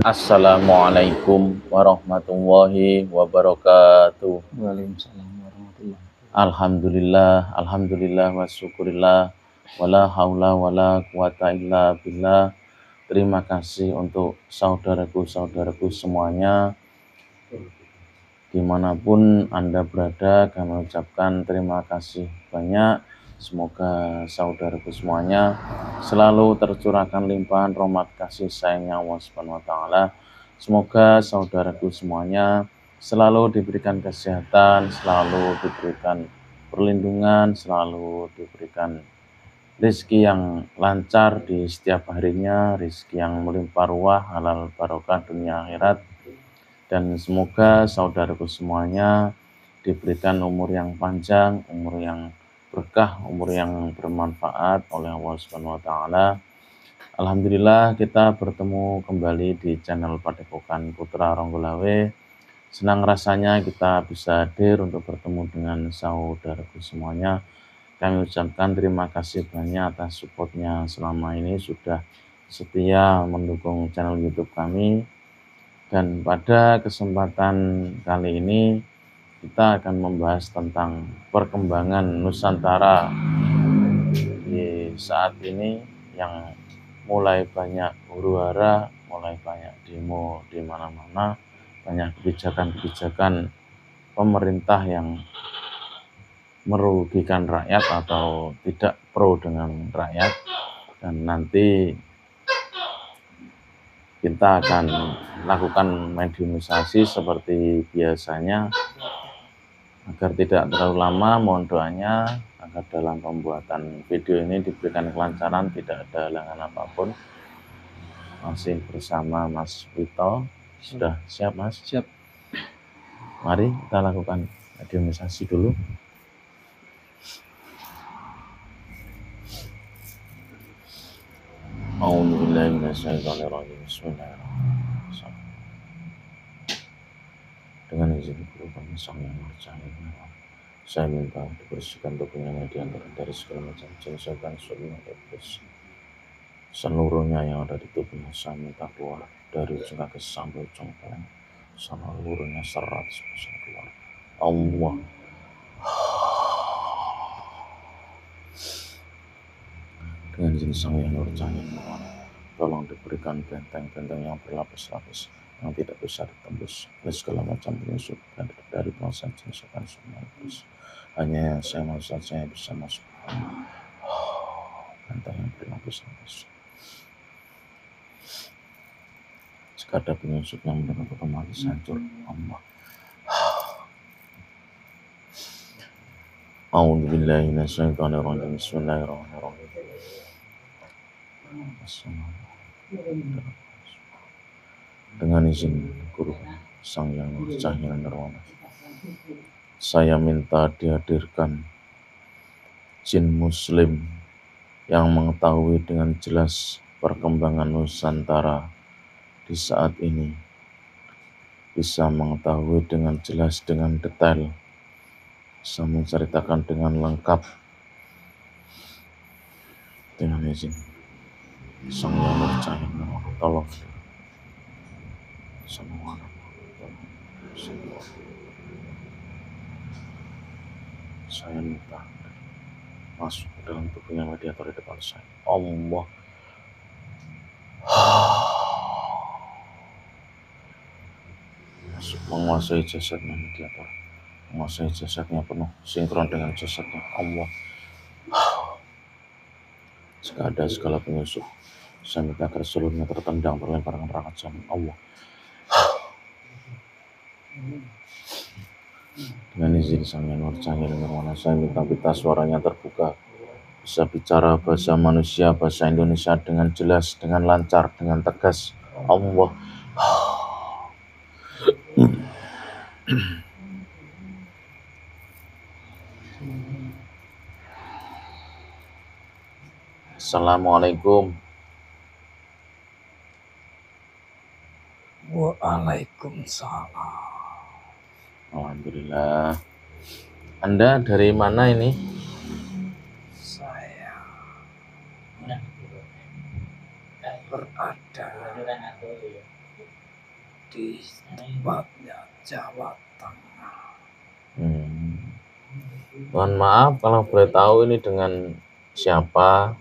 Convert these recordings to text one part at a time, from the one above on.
Assalamualaikum warahmatullahi wabarakatuh. Waalaikumsalam warahmatullahi wabarakatuh. Alhamdulillah wa syukurillah wala haula wala quwata illa billah. Terima kasih untuk saudaraku semuanya dimanapun Anda berada. Kami ucapkan terima kasih banyak. Semoga saudaraku semuanya selalu tercurahkan limpahan rahmat kasih sayangnya Allah Subhanahu wa taala. Semoga saudaraku semuanya selalu diberikan kesehatan, selalu diberikan perlindungan, selalu diberikan rezeki yang lancar di setiap harinya, rezeki yang melimpah ruah, halal barokah dunia akhirat. Dan semoga saudaraku semuanya diberikan umur yang panjang, umur yang berkah, umur yang bermanfaat oleh Allah Subhanahu wa taala. Alhamdulillah kita bertemu kembali di channel Padepokan Putra Ronggolawe. Senang rasanya kita bisa hadir untuk bertemu dengan saudaraku semuanya. Kami ucapkan terima kasih banyak atas supportnya selama ini, sudah setia mendukung channel YouTube kami. Dan pada kesempatan kali ini kita akan membahas tentang perkembangan Nusantara di saat ini yang mulai banyak huru-hara, mulai banyak demo di mana-mana, banyak kebijakan-kebijakan pemerintah yang merugikan rakyat atau tidak pro dengan rakyat. Dan nanti kita akan lakukan mediumisasi seperti biasanya. Agar tidak terlalu lama, mohon doanya agar dalam pembuatan video ini diberikan kelancaran, tidak ada halangan apapun. Masih bersama Mas Wito. Sudah siap, Mas? Siap. Mari kita lakukan mediumisasi dulu. Bismillahirrahmanirrahim. Dengan izin guru kami Sang Yang Maha Cahaya, saya minta dibersihkan tubuhnya di antara dari segala macam jin, setan, sulma, iblis. Seluruhnya yang ada di tubuhnya saya minta keluar dari ujung kaki sampai ujung kepala. Seluruhnya 100% keluar. Allah. Dengan izin Sang Yang Nur Cahaya, tolong diberikan benteng-benteng yang berlapis-lapis yang tidak bisa ditembus oleh segala macam penyusup dan dari bangsa jin, setan, semua iblis. Hanya saya mau saja yang bisa masuk. Benteng yang berlapis-lapis. Jika ada penyusup yang mendengar otomatis hancur. Allah. A'udzubillahi minasyaitonirrajim. Bismillahirrahmanirrahim. Dengan izin guru Sang Yang Nur Cahaya Nirwana, saya minta dihadirkan jin muslim yang mengetahui dengan jelas perkembangan Nusantara di saat ini, bisa mengetahui dengan jelas, dengan detail, bisa menceritakan dengan lengkap. Dengan izin Sang Yang Nur Cahaya Nirwana, tolong semua saya minta masuk ke dalam tubuhnya mediator di depan saya. Allah. Masuk menguasai jasadnya mediator, menguasai jasadnya penuh, sinkron dengan jasadnya. Allah. Jika ada segala penyusup, saya minta agar seluruhnya tertendang, terlempar dengan neraka jahanam. Allah. Dengan izin Sang Yang Nur Cahaya Nirwana, saya minta pita suaranya terbuka, bisa bicara bahasa manusia, bahasa Indonesia dengan jelas, dengan lancar, dengan tegas. Allah. Assalamualaikum. Waalaikumsalam. Alhamdulillah. Anda dari mana ini? Saya berada di tempatnya Jawa Tengah. Mohon maaf kalau boleh tahu ini dengan siapa?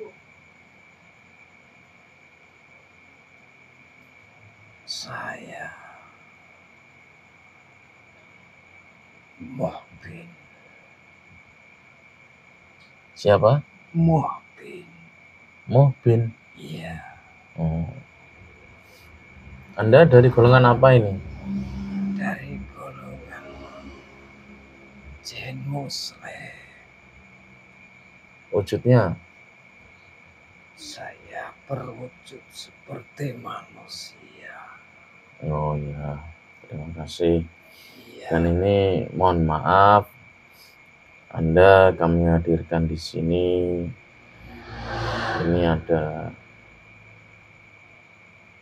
Saya Muhbin. Siapa? Muhbin. Muhbin. Iya. Anda dari golongan apa ini? Dari golongan jin muslim. Wujudnya? Saya berwujud seperti manusia. Oh ya, terima kasih. Iya. Dan ini mohon maaf, Anda kami hadirkan di sini. Ini ada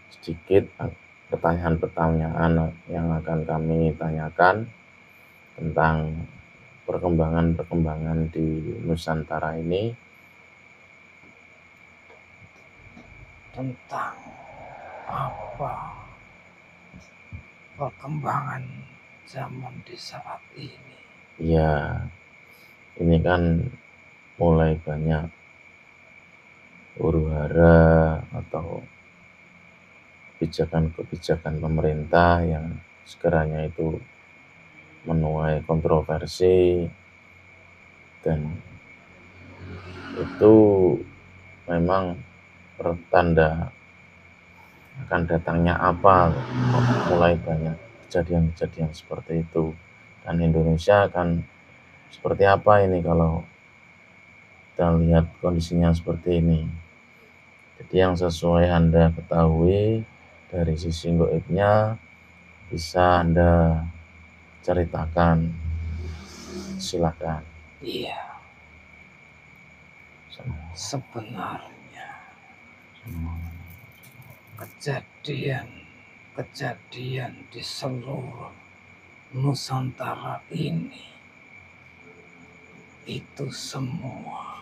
sedikit pertanyaan-pertanyaan yang akan kami tanyakan tentang perkembangan di Nusantara ini. Tentang apa perkembangan zaman di saat ini? Ya, ini kan mulai banyak huru-hara atau kebijakan-kebijakan pemerintah yang sekiranya itu menuai kontroversi, dan itu memang pertanda akan datangnya apa, mulai banyak kejadian-kejadian seperti itu. Dan Indonesia akan seperti apa ini kalau kita lihat kondisinya seperti ini. Jadi yang sesuai Anda ketahui dari sisi gaibnya bisa Anda ceritakan, silakan. Iya. Sebenarnya kejadian di seluruh Nusantara ini itu semua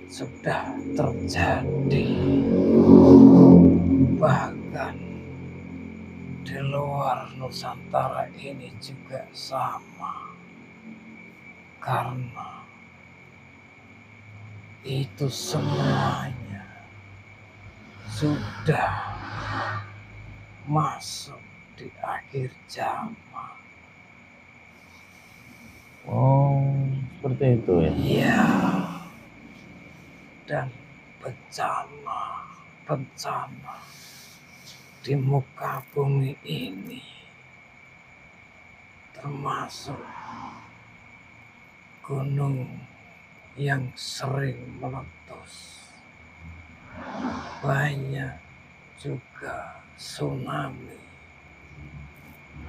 sudah terjadi, bahkan di luar Nusantara ini juga sama, karena itu semuanya sudah masuk di akhir zaman. Oh, seperti itu ya? Iya. Dan bencana di muka bumi ini, termasuk gunung yang sering meletus, banyak juga tsunami,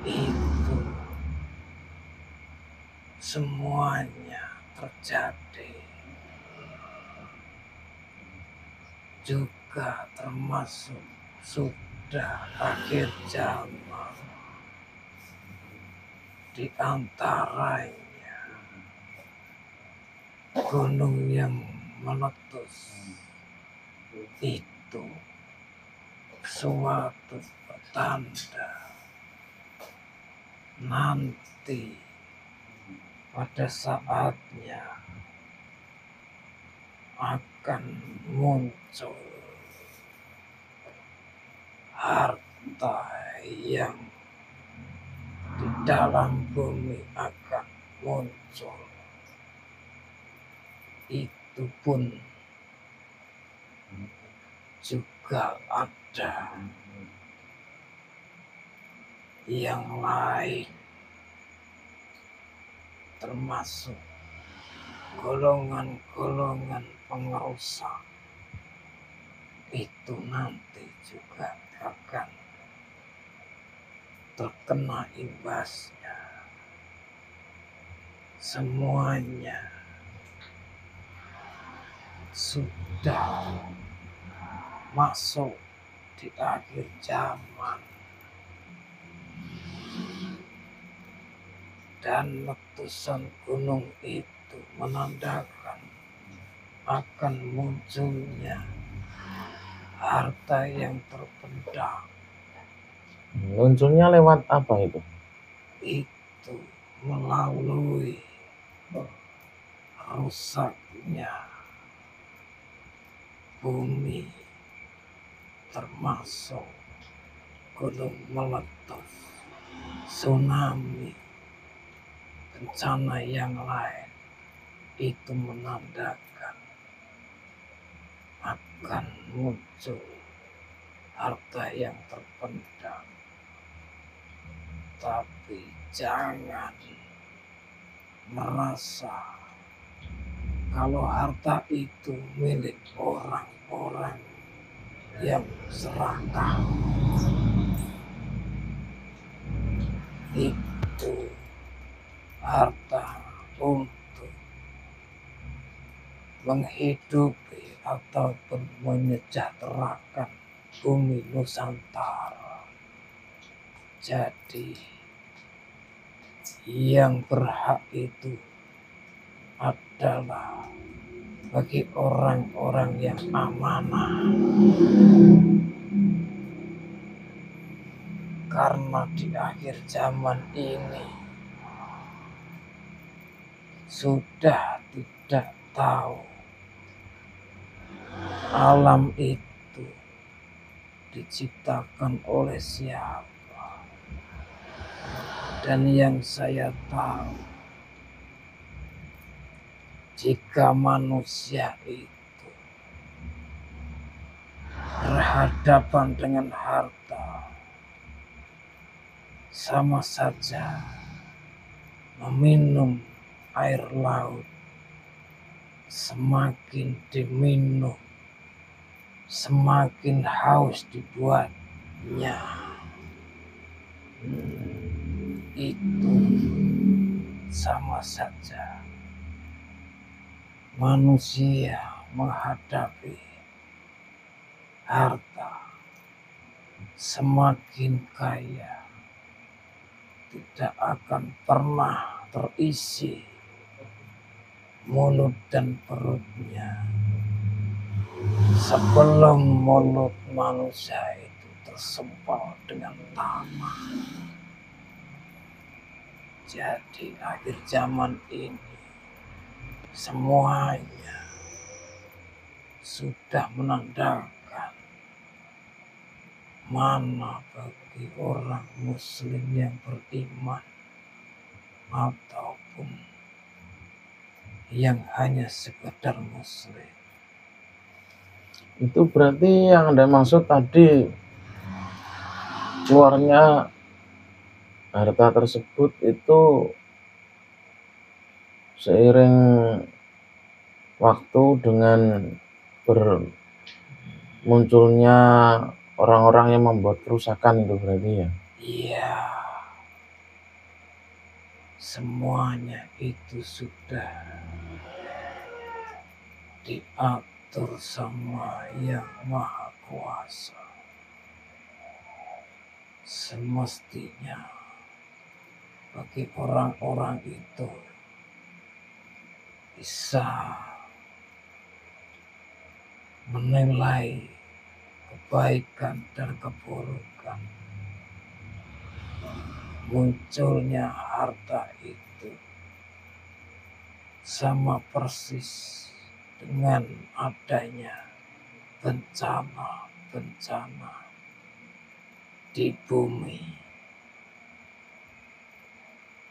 itu semuanya terjadi. Juga termasuk sudah akhir zaman, di antaranya gunung yang meletus itu suatu petanda nanti pada saatnya akan muncul harta yang di dalam bumi akan muncul. Itu pun juga ada yang lain, termasuk golongan-golongan pengerusak, itu nanti juga akan terkena imbasnya. Semuanya sudah masuk di akhir zaman, dan letusan gunung itu menandakan akan munculnya harta yang terpendam Munculnya lewat apa itu? Itu melalui rusaknya bumi, termasuk gunung meletus, tsunami, bencana yang lain. Itu menandakan akan muncul harta yang terpendam. Tapi jangan merasa kalau harta itu milik orang-orang yang serakah. Itu harta untuk menghidupi ataupun menyejahterakan bumi Nusantara. Jadi yang berhak itu adalah bagi orang-orang yang amanah. Karena di akhir zaman ini sudah tidak tahu alam itu diciptakan oleh siapa. Dan yang saya tahu, jika manusia itu berhadapan dengan harta, sama saja meminum air laut. Semakin diminum, semakin haus dibuatnya. Itu sama saja manusia menghadapi harta. Semakin kaya, tidak akan pernah terisi mulut dan perutnya sebelum mulut manusia itu tersempal dengan tamak. Jadi akhir zaman ini semuanya sudah menandakan mana bagi orang muslim yang beriman ataupun yang hanya sekedar muslim. Itu berarti yang Anda maksud tadi keluarnya harta tersebut itu seiring waktu dengan bermunculnya orang-orang yang membuat kerusakan itu berarti ya? Iya, semuanya itu sudah diatur sama Yang Maha Kuasa. Semestinya bagi orang-orang itu bisa menilai kebaikan dan keburukan. Munculnya harta itu sama persis dengan adanya bencana-bencana di bumi.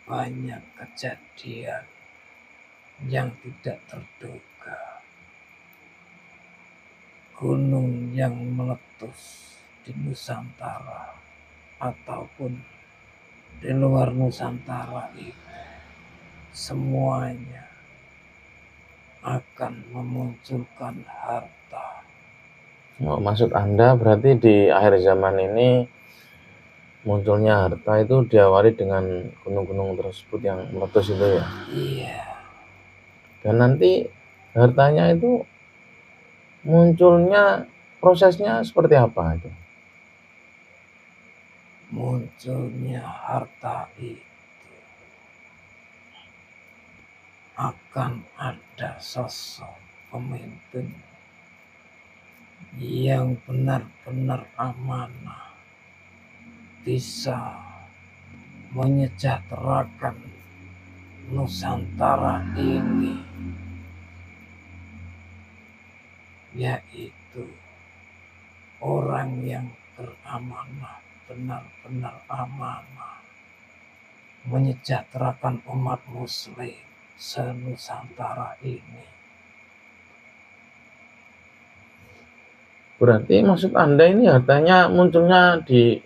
Banyak kejadian yang tidak terduga. Gunung yang meletus di Nusantara ataupun di luar Nusantara itu semuanya akan memunculkan harta. Oh, maksud Anda berarti di akhir zaman ini munculnya harta itu diawali dengan gunung-gunung tersebut yang meletus itu ya? Iya. Dan nanti hartanya itu munculnya prosesnya seperti apa itu? Munculnya harta itu akan ada sosok pemimpin yang benar-benar amanah, bisa menyejahterakan Nusantara ini, yaitu orang yang beramanah, benar-benar amanah, menyejahterakan umat muslim se-Nusantara ini. Berarti maksud Anda ini hartanya munculnya di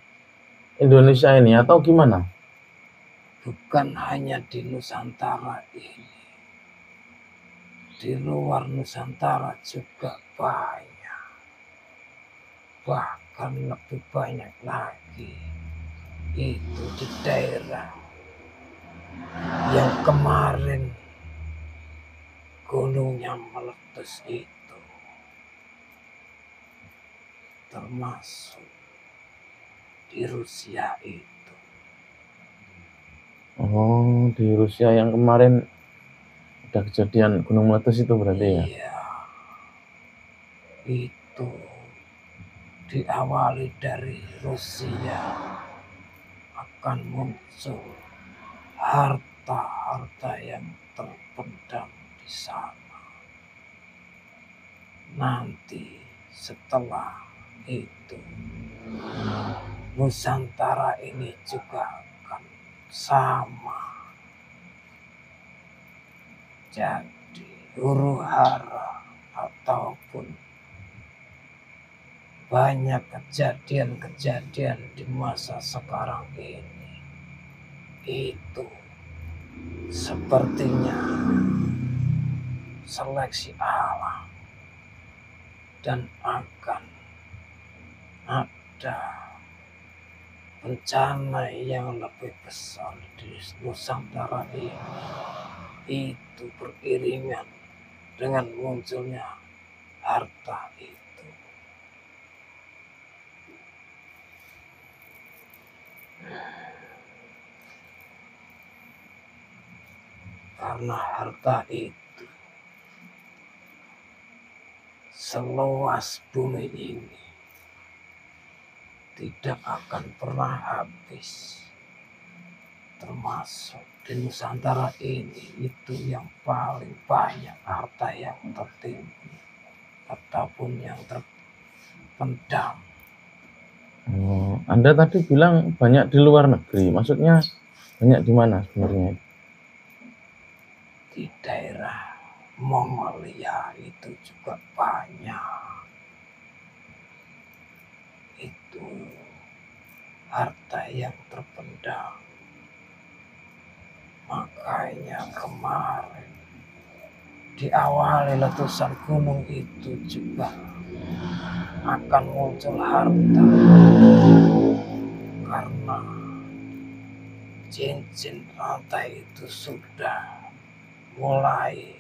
Indonesia ini atau gimana? Bukan hanya di Nusantara ini, di luar Nusantara juga banyak, bahkan lebih banyak lagi. Itu di daerah yang kemarin gunungnya meletus itu, termasuk di Rusia itu. Oh, di Rusia yang kemarin ada kejadian gunung meletus itu berarti ya? Iya, itu diawali dari Rusia akan muncul harta-harta yang terpendam di sana. Nanti setelah itu Nusantara ini juga akan sama. Jadi huru-hara ataupun banyak kejadian-kejadian di masa sekarang ini itu sepertinya seleksi alam dan akan ada bencana yang lebih besar di Nusantara ini. Itu beriringan dengan munculnya harta itu. Karena harta itu seluas bumi ini tidak akan pernah habis. Termasuk di Nusantara ini, itu yang paling banyak harta yang tertimbun ataupun yang terpendam. Anda tadi bilang banyak di luar negeri, maksudnya banyak di mana sebenarnya? Di daerah Mongolia itu juga banyak. Itu harta yang terpendam. Makanya kemarin diawali letusan gunung itu juga akan muncul harta, karena cincin rantai itu sudah mulai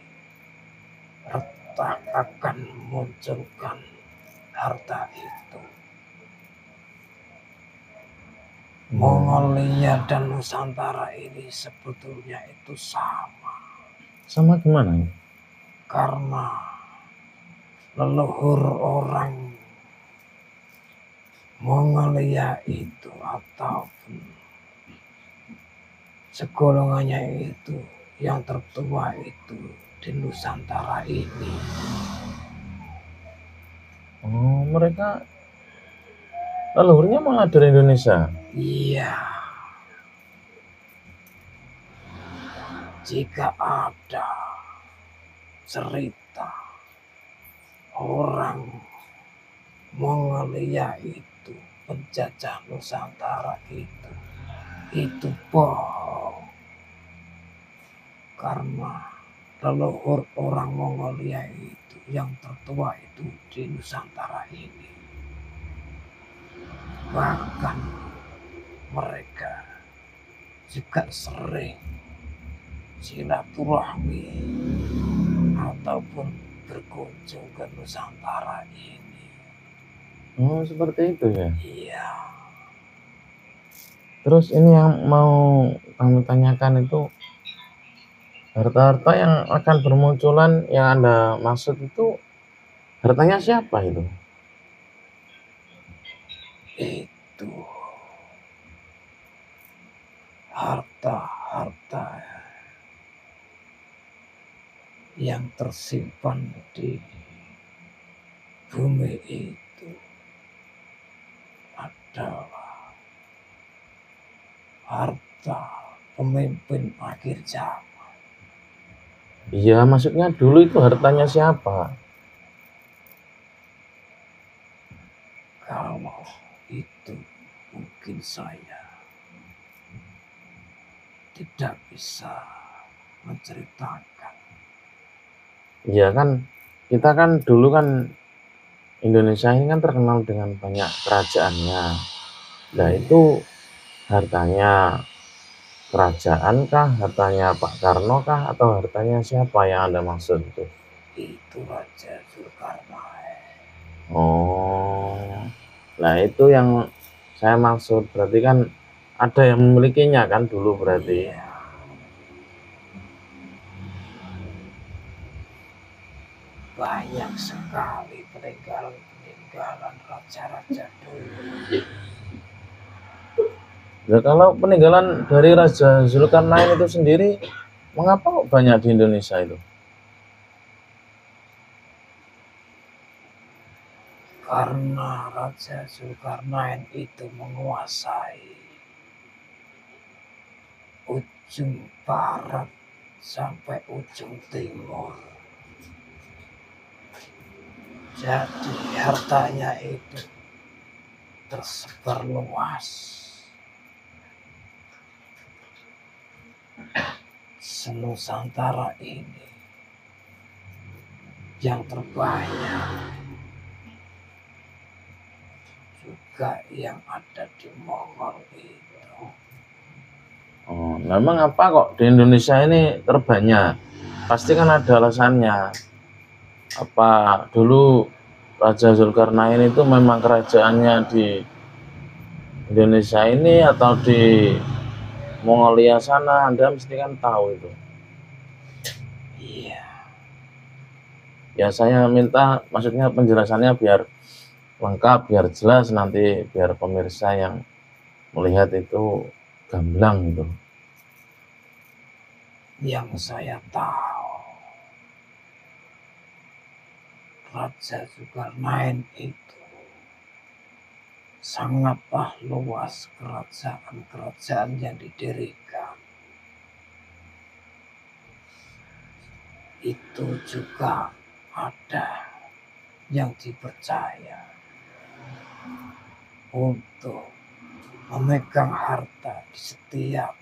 retak akan memunculkan harta itu. Mongolia dan Nusantara ini sebetulnya itu sama. Sama gimana? Karena leluhur orang Mongolia itu ataupun segolongannya itu yang tertua itu di Nusantara ini. Oh, mereka leluhurnya malah dari Indonesia. Iya. Jika ada cerita orang Mongolia itu penjajah Nusantara itu bohong. Karena leluhur orang Mongolia itu yang tertua itu di Nusantara ini. Bahkan mereka juga sering silaturahmi ataupun berkunjung ke Nusantara ini. Oh, seperti itu ya? Iya. Terus ini yang mau kami tanyakan itu, harta-harta yang akan bermunculan yang Anda maksud itu hartanya siapa itu? Itu yang tersimpan di bumi itu adalah harta pemimpin akhir zaman. Iya, maksudnya dulu itu hartanya siapa? Kalau itu mungkin saya tidak bisa menceritakan. Iya kan, kita kan dulu kan Indonesia ini kan terkenal dengan banyak kerajaannya. Nah itu hartanya kerajaan kah, hartanya Pak Karno kah, atau hartanya siapa yang Anda maksud itu? Itu Raja Zulkarnain. Oh, nah itu yang saya maksud. Berarti kan ada yang memilikinya kan dulu berarti. Iya. Banyak sekali peninggalan raja-raja dulu. Nah, kalau peninggalan dari Raja Zulkarnain itu sendiri, mengapa kok banyak di Indonesia itu? Karena Raja Zulkarnain itu menguasai ujung barat sampai ujung timur. Jadi hartanya itu tersebar luas. Senusantara ini yang terbanyak juga yang ada di Mongol itu. Oh, memang apa kok di Indonesia ini terbanyak? Pasti kan ada alasannya. Apa dulu Raja Zulkarnain itu memang kerajaannya di Indonesia ini atau di Mongolia sana? Anda mesti kan tahu itu. Iya. Ya saya minta maksudnya penjelasannya biar lengkap, biar jelas nanti biar pemirsa yang melihat itu gamblang gitu. Yang saya tahu Raja Zulkarnain itu sangatlah luas kerajaan-kerajaan yang didirikan. Itu juga ada yang dipercaya untuk memegang harta di setiap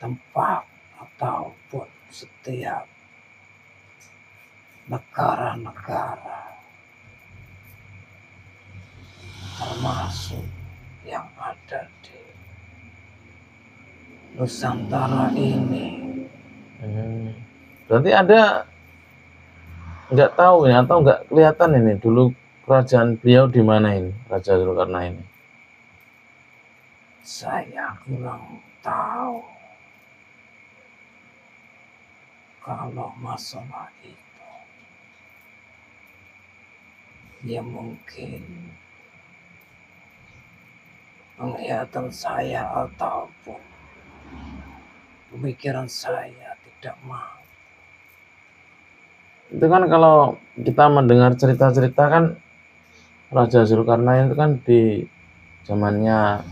tempat ataupun setiap negara-negara, termasuk yang ada di Nusantara ini. Berarti Anda nggak tahu ya atau nggak kelihatan ini dulu kerajaan beliau di mana ini, Raja Zulkarnain ini? Saya kurang tahu kalau masalah itu. Ya mungkin penglihatan saya ataupun pemikiran saya tidak mau. Itu kan kalau kita mendengar cerita-cerita kan Raja Zulkarnain itu kan di zamannya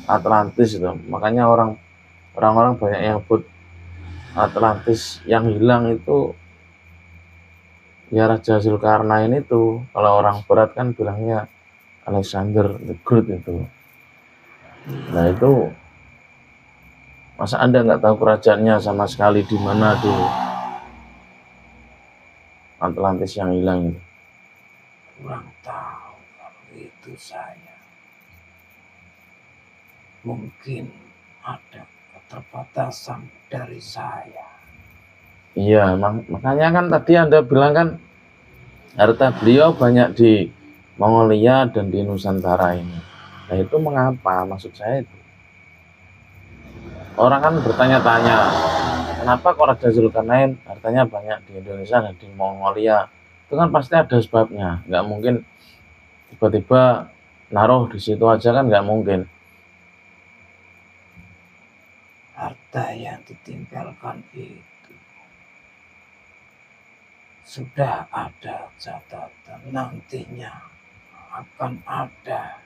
Atlantis itu. Makanya orang-orang banyak yang sebut Atlantis yang hilang itu ya Raja Zulkarnain itu. Kalau orang berat kan bilangnya Alexander the Great itu. Nah itu masa Anda nggak tahu kerajaannya sama sekali di mana di Atlantis yang hilang itu? Kurang tahu kalau itu saya. Mungkin ada keterbatasan dari saya. Iya, makanya kan tadi Anda bilang kan harta beliau banyak di Mongolia dan di Nusantara ini. Nah itu mengapa? Maksud saya itu. Orang kan bertanya-tanya, kenapa kok Raja Zulkarnain hartanya banyak di Indonesia dan di Mongolia? Itu kan pasti ada sebabnya. Nggak mungkin tiba-tiba naruh di situ aja kan nggak mungkin. Harta yang ditinggalkan itu sudah ada catatan nantinya akan ada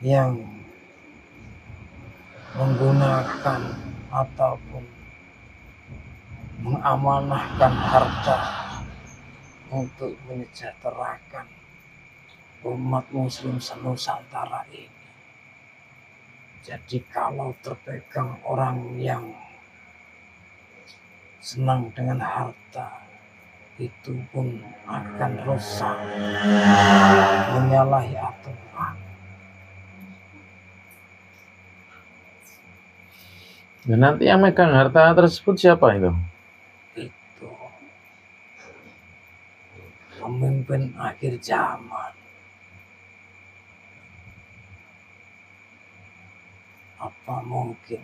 yang menggunakan ataupun mengamanahkan harta untuk menyejahterakan umat muslim senusantara ini. Jadi kalau terpegang orang yang senang dengan harta, itu pun akan rusak, menyalahi aturan. Dan nanti yang megang harta tersebut siapa itu? Itu pemimpin akhir zaman. Apa mungkin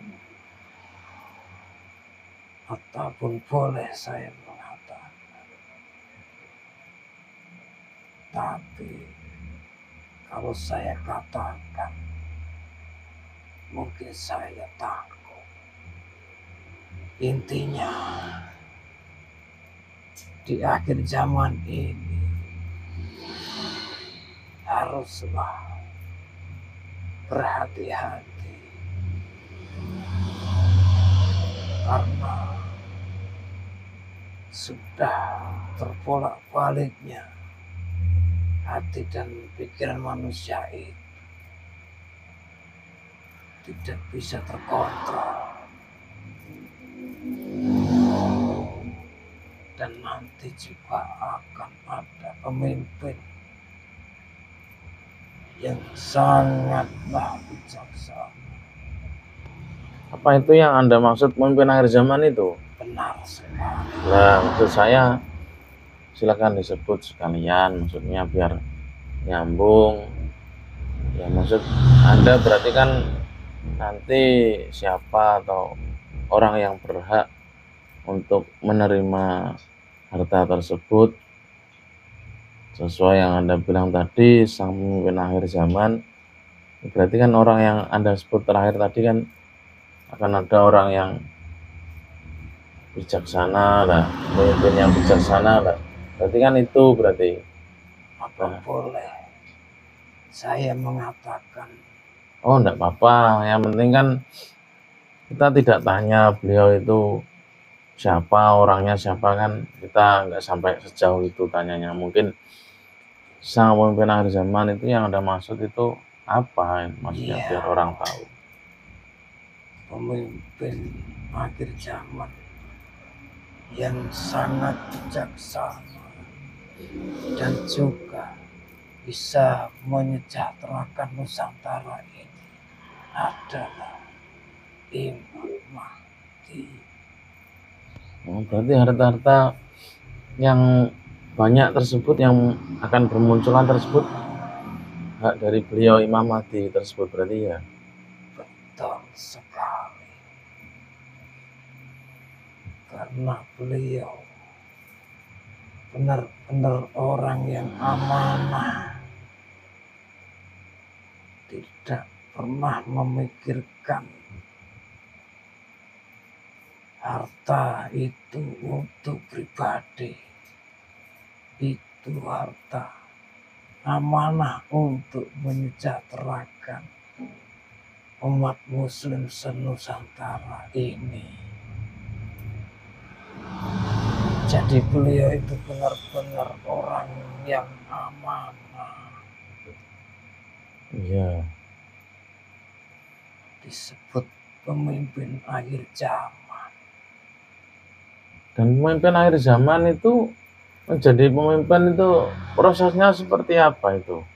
ataupun boleh saya mengatakan, tapi kalau saya katakan mungkin saya takut. Intinya di akhir zaman ini haruslah berhati-hati, karena sudah terbolak-baliknya hati dan pikiran manusia itu tidak bisa terkontrol, dan nanti juga akan ada pemimpin yang sangatlah bijaksana. Apa itu yang Anda maksud pemimpin akhir zaman itu? Benar sekali. Nah, maksud saya silakan disebut sekalian, maksudnya biar nyambung. Ya, maksud Anda berarti kan nanti siapa atau orang yang berhak untuk menerima harta tersebut sesuai yang Anda bilang tadi, sang pemimpin akhir zaman. Berarti kan orang yang Anda sebut terakhir tadi kan akan ada orang yang bijaksana lah, pemimpin yang bijaksana lah. Berarti kan itu berarti. Apa boleh saya mengatakan? Oh, enggak apa-apa. Yang penting kan kita tidak tanya beliau itu siapa, orangnya siapa, kan kita nggak sampai sejauh itu tanyanya. Mungkin sang pemimpin akhir zaman itu yang Anda maksud itu apa maksudnya, biar orang tahu. Pemimpin akhir zaman yang sangat bijaksana dan juga bisa menyejahterakan Nusantara ini adalah Imam Mahdi. Oh, berarti harta-harta yang banyak tersebut yang akan bermunculan tersebut hak dari beliau Imam Mahdi tersebut berarti ya? Betul sekali. Karena beliau benar-benar orang yang amanah, tidak pernah memikirkan harta itu untuk pribadi. Itu harta amanah untuk menyejahterakan umat muslim senusantara ini. Jadi beliau itu benar-benar orang yang amanah. Iya. Disebut pemimpin akhir zaman. Dan pemimpin akhir zaman itu menjadi pemimpin itu prosesnya seperti apa itu?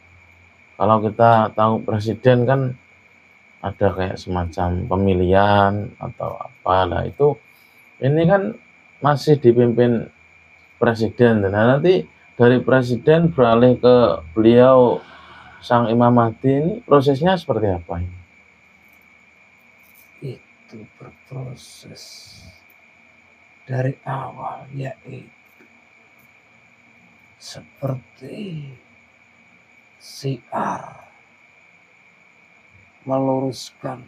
Kalau kita tahu presiden kan ada kayak semacam pemilihan atau apa lah itu. Ini kan masih dipimpin presiden. Nah, nanti dari presiden beralih ke beliau sang Imam Mahdi ini prosesnya seperti apa ini? Itu berproses dari awal, yaitu seperti siar, meluruskan,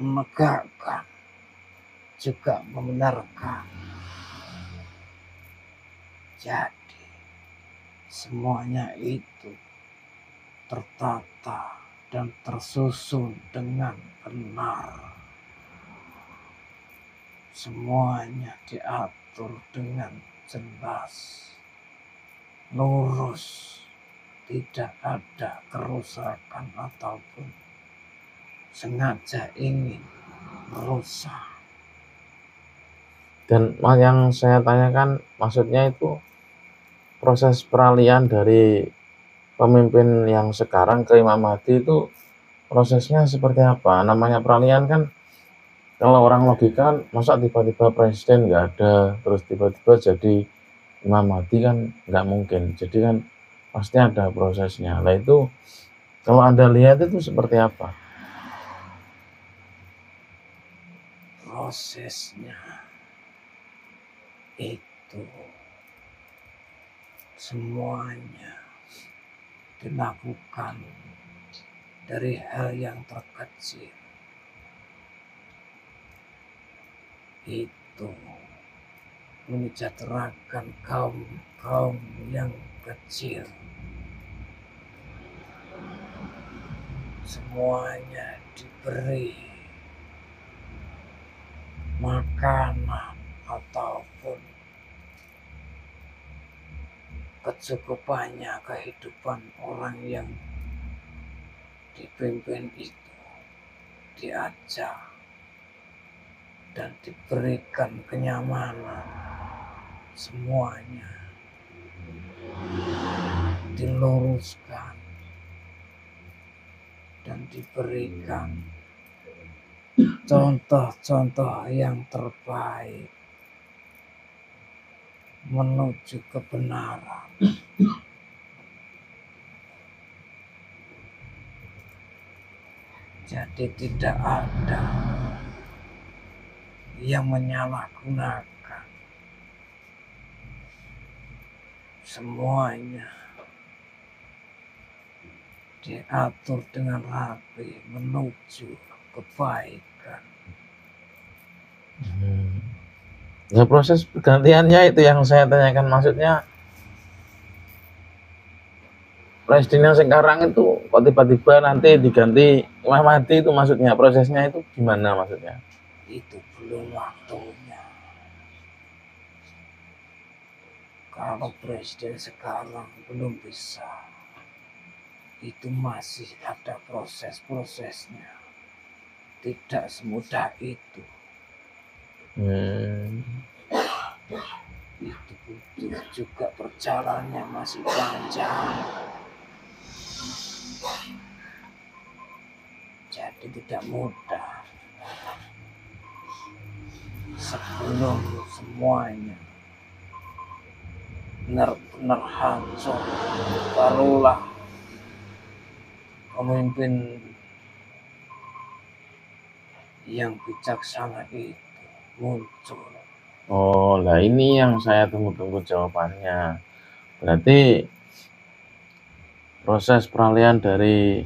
menegakkan, juga membenarkan. Jadi semuanya itu tertata dan tersusun dengan benar. Semuanya diatur dengan jelas, lurus, tidak ada kerusakan ataupun sengaja ingin merusak. Dan yang saya tanyakan maksudnya itu proses peralihan dari pemimpin yang sekarang ke Imam Mahdi itu prosesnya seperti apa? Namanya peralihan kan kalau orang logika kan masa tiba-tiba presiden nggak ada terus tiba-tiba jadi Imam Mahdi kan nggak mungkin. Jadi kan pasti ada prosesnya. Nah itu kalau Anda lihat itu seperti apa? Prosesnya itu semuanya dilakukan dari hal yang terkecil. Itu menyejahterakan kaum yang kecil. Semuanya diberi makanan ataupun kecukupannya kehidupan orang yang dipimpin itu diajak dan diberikan kenyamanan, semuanya diluruskan dan diberikan contoh-contoh yang terbaik menuju kebenaran. Jadi tidak ada yang menyalahgunakan. Semuanya diatur dengan rapi menuju kebaikan. Nah proses pergantiannya itu yang saya tanyakan, maksudnya presiden yang sekarang itu kok tiba-tiba nanti diganti Imam Mahdi itu maksudnya prosesnya itu gimana maksudnya? Itu belum waktunya. Kalau presiden sekarang belum bisa, itu masih ada proses-prosesnya. Tidak semudah itu. Itu butuh juga perjalanannya masih panjang. Jadi tidak mudah. Sebelum semuanya benar-benar hancur, barulah pemimpin yang bijaksana itu muncul. Oh, lah ini yang saya tunggu-tunggu jawabannya. Berarti proses peralihan dari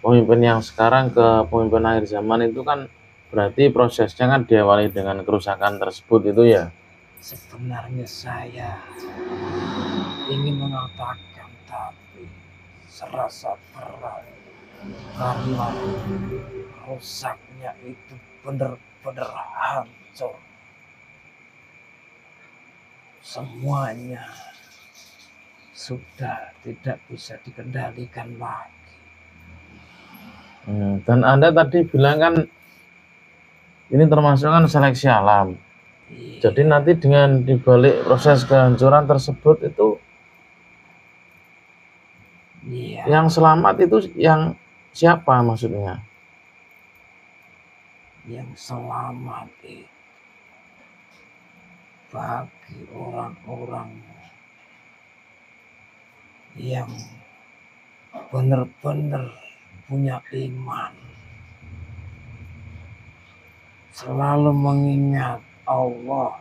pemimpin yang sekarang ke pemimpin akhir zaman itu kan berarti prosesnya kan diawali dengan kerusakan tersebut itu ya? Sebenarnya saya ingin mengatakan tapi serasa berat karena rusaknya itu benar-benar hancur. Semuanya sudah tidak bisa dikendalikan lagi. Dan Anda tadi bilang kan ini termasuk kan seleksi alam. Iya. Jadi nanti dengan dibalik proses kehancuran tersebut itu Iya. yang selamat itu yang siapa maksudnya? Yang selamat itu bagi orang-orang yang benar-benar punya iman, selalu mengingat Allah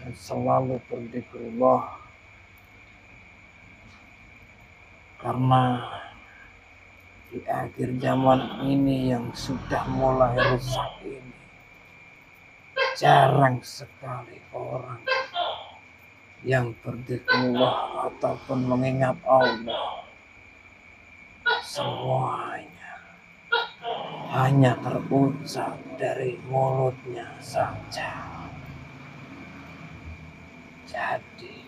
dan selalu berdzikrullah, karena di akhir zaman ini yang sudah mulai rusak ini jarang sekali orang yang berdzikrullah ataupun mengingat Allah, semuanya hanya terucap dari mulutnya saja. Jadi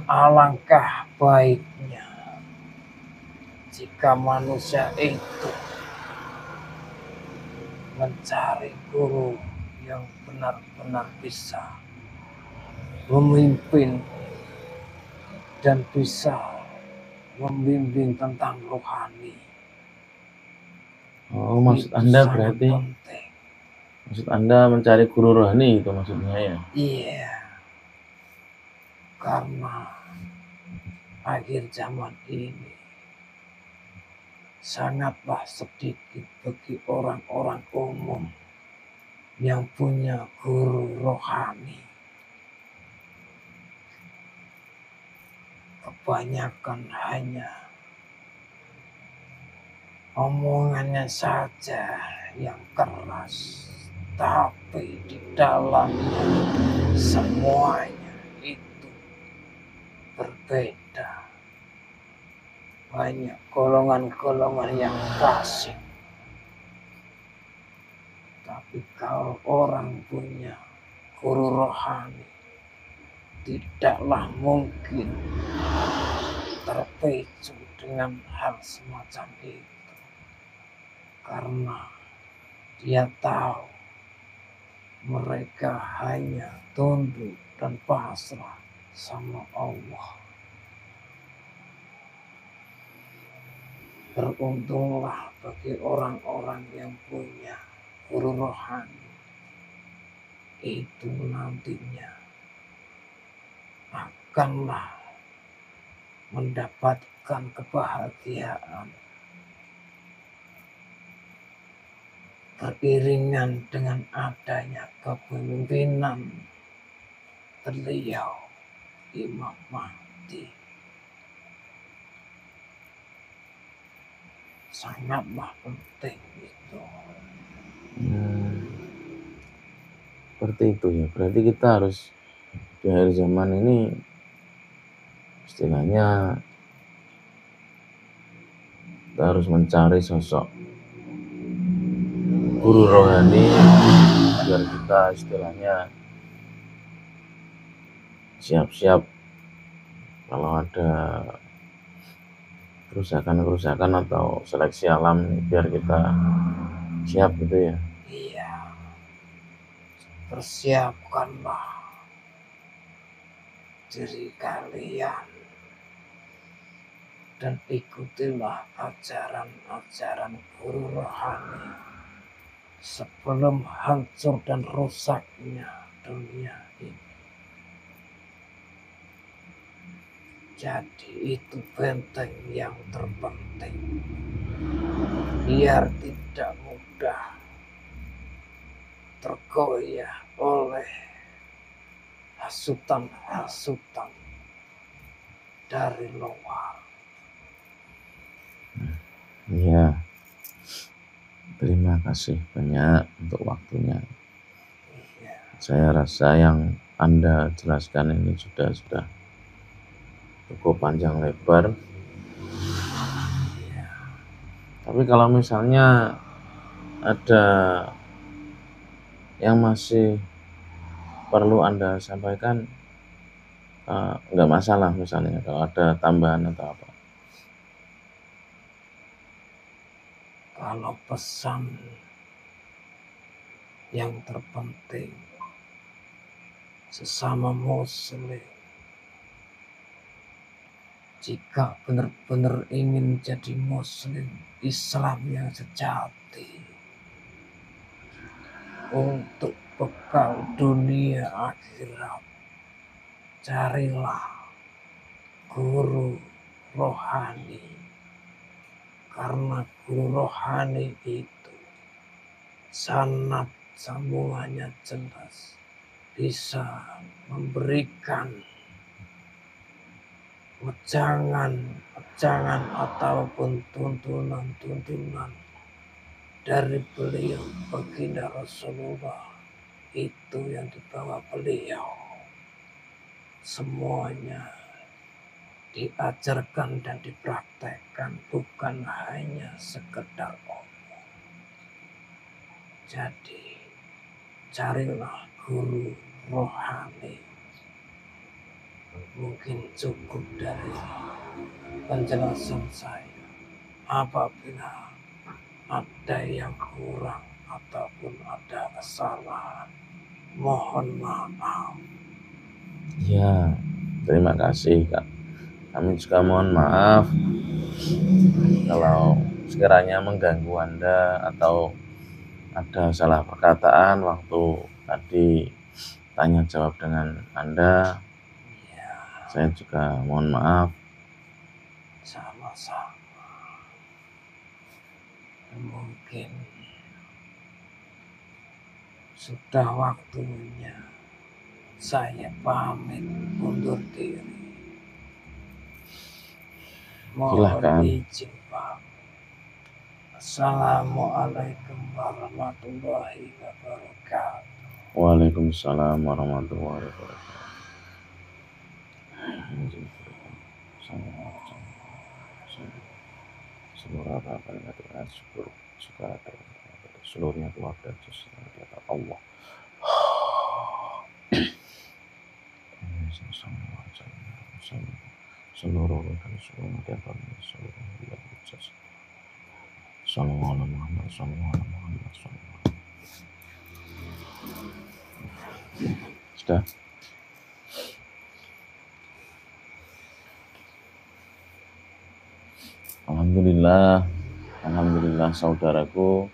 alangkah baiknya jika manusia itu mencari guru yang benar-benar bisa memimpin dan bisa membimbing tentang rohani. Oh, maksud Anda berarti penting. Maksud Anda mencari guru rohani itu maksudnya ya? Iya. Karena akhir zaman ini sangatlah sedikit bagi orang-orang umum yang punya guru rohani. Kebanyakan hanya omongannya saja yang keras, tapi di dalamnya semuanya itu berbeda. Banyak golongan-golongan yang kasih. Tapi kalau orang punya guru rohani, tidaklah mungkin terpicu dengan hal semacam itu. Karena dia tahu mereka hanya tunduk dan pasrah sama Allah. Beruntunglah bagi orang-orang yang punya guru rohani. Itu nantinya akanlah mendapatkan kebahagiaan beriringan dengan adanya kepemimpinan beliau Imam Mahdi. Sangatlah penting itu. Seperti itu ya. Berarti kita harus di akhir zaman ini istilahnya kita harus mencari sosok guru rohani biar kita istilahnya siap-siap kalau ada kerusakan atau seleksi alam biar kita siap gitu ya. Iya, persiapkanlah diri kalian dan ikutilah ajaran-ajaran guru rohani sebelum hancur dan rusaknya dunia ini. Jadi itu benteng yang terpenting, biar tidak mudah tergoyah oleh hasutan-hasutan dari luar. Iya. Terima kasih banyak untuk waktunya. Iya. Saya rasa yang Anda jelaskan ini sudah cukup panjang lebar. Iya. Tapi kalau misalnya ada yang masih perlu Anda sampaikan, nggak masalah misalnya kalau ada tambahan atau apa. Kalau pesan yang terpenting sesama muslim, jika benar-benar ingin jadi muslim Islam yang sejati untuk bekal dunia akhirat, carilah guru rohani. Karena guru rohani itu sanad sambungannya jelas, bisa memberikan wejangan ataupun tuntunan dari beliau baginda Rasulullah itu yang dibawa beliau. semuanya diajarkan dan dipraktekkan, bukan hanya sekedar omong. Jadi carilah guru rohani. Mungkin cukup dari penjelasan saya. Apabila ada yang kurang ataupun ada kesalahan, mohon maaf. Ya, terima kasih Kak. Kami juga mohon maaf kalau sekiranya mengganggu Anda atau ada salah perkataan waktu tadi tanya jawab dengan Anda. Ya, Saya juga mohon maaf. sama-sama. Mungkin sudah waktunya saya pamit undur diri. Mohon Silakan. izin pamit. Assalamualaikum warahmatullahi wabarakatuh. Waalaikumsalam warahmatullahi wabarakatuh. Seluruhnya keluarga Allah. Seluruh dan seluruh Sallallahu Muhammad sallallahu Muhammad sallallahu. Sudah. Alhamdulillah saudaraku,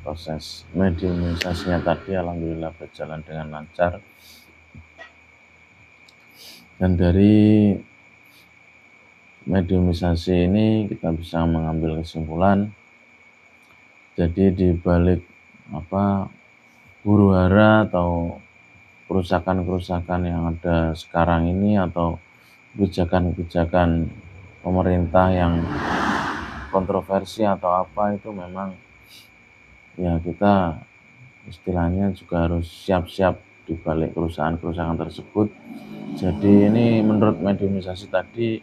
proses mediumisasinya tadi alhamdulillah berjalan dengan lancar. Dan dari mediumisasi ini kita bisa mengambil kesimpulan, jadi di balik huru-hara atau kerusakan-kerusakan yang ada sekarang ini atau kebijakan-kebijakan pemerintah yang kontroversi atau apa, itu memang ya kita istilahnya juga harus siap-siap di balik kerusakan tersebut. Jadi ini menurut mediumisasi tadi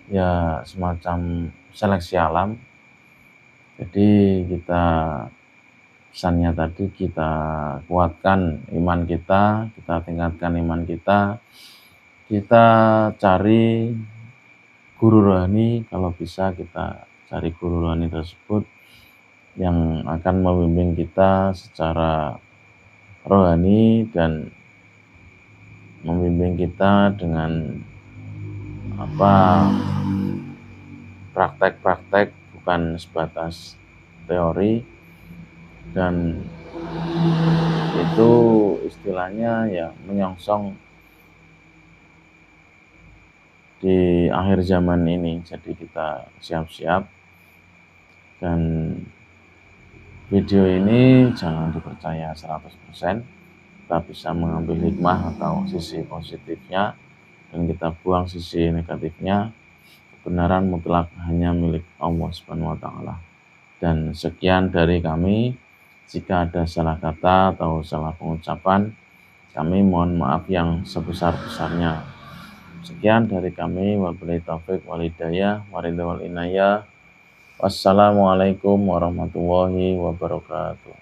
ya semacam seleksi alam. Jadi kita pesannya tadi kita kuatkan iman kita tingkatkan iman kita cari guru rohani. Kalau bisa kita cari guru rohani tersebut yang akan membimbing kita secara rohani dan membimbing kita dengan praktek-praktek, bukan sebatas teori. Dan itu istilahnya ya menyongsong di akhir zaman ini. Jadi kita siap-siap, dan video ini jangan dipercaya 100%. Kita bisa mengambil hikmah atau sisi positifnya dan kita buang sisi negatifnya. Kebenaran mutlak hanya milik Allah Subhanahu wa taala. Dan sekian dari kami. Jika ada salah kata atau salah pengucapan, kami mohon maaf yang sebesar-besarnya. Sekian dari kami. Wabillahi taufik wal hidayah, waridha wal inayah. Wassalamualaikum warahmatullahi wabarakatuh.